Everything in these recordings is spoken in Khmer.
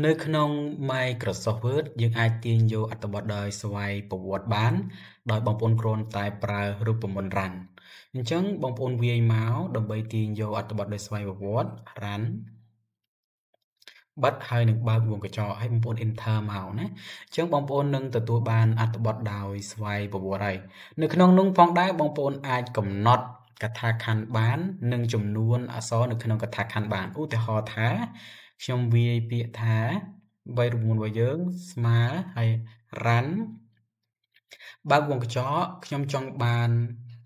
នៅក្នុង Microsoft Word យើងអាចទាញយកអត្ថបទដោយស្វ័យប្រវត្តិបានដោយបងប្អូនគ្រាន់តែប្រើរូបមន្ត Run អញ្ចឹងបងប្អូនវាយមកដើម្បីទាញយកអត្ថបទដោយស្វ័យប្រវត្តិ Run បិទហើយនឹងបើកវងកញ្ចក់ឲ្យបងប្អូន Enter មកណាអញ្ចឹងបងប្អូននឹងទទួលបានអត្ថបទដោយស្វ័យប្រវត្តិហើយនៅក្នុងនោះផងដែរបងប្អូនអាចកំណត់កថាខណ្ឌបាននិងចំនួនអក្សរនៅក្នុងកថាខណ្ឌបានឧទាហរណ៍ថាខ្ញុំវាយពាក្យថា3រូបមន្តរបស់យើងស្មើហើយ Run បើកវងកញ្ចក់ខ្ញុំចង់បាន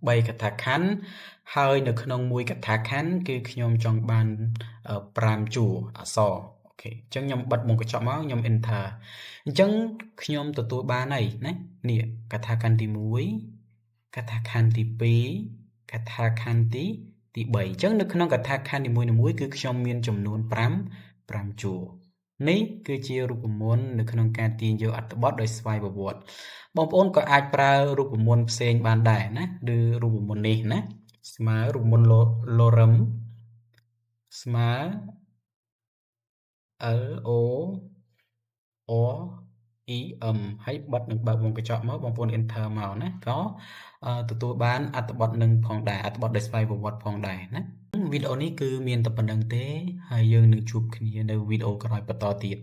3កថាខណ្ឌហើយនៅក្នុងមួយកថាខណ្ឌគឺខ្ញុំចង់បាន5ជួរអក្សរអូខេអញ្ចឹងខ្ញុំបិទវងកញ្ចក់មកខ្ញុំ Enter អញ្ចឹងខ្ញុំទទួលបានហើយណានេះកថាខណ្ឌទី1កថាខណ្ឌទី2កថាខណ្ឌទី3អញ្ចឹងនៅក្នុងកថាខណ្ឌនីមួយៗគឺខ្ញុំមានចំនួន5ជួរនេះគឺជារូបមន្តនៅក្នុងការទាញយកអត្ថបទដោយស្វ័យប្រវត្តិបងប្អូនក៏អាចប្រើរូបមន្តផ្សេងបានដែរណាឬរូបមន្តនេះណាស្មើរូបមន្ត lorem ស្មើ L O R E M ហើយបិទនឹងបើកវងកញ្ចក់មកបងប្អូន Enter មកណាក៏ទទួលបានអត្ថបទនឹងផងដែរអត្ថបទដោយស្វ័យប្រវត្តិផងដែរណាវីដេអូនេះគឺមានតែប៉ុណ្្នឹងទេហើយយើងនឹងជួបគ្នានៅវីដេអូក្រោយបន្តទៀត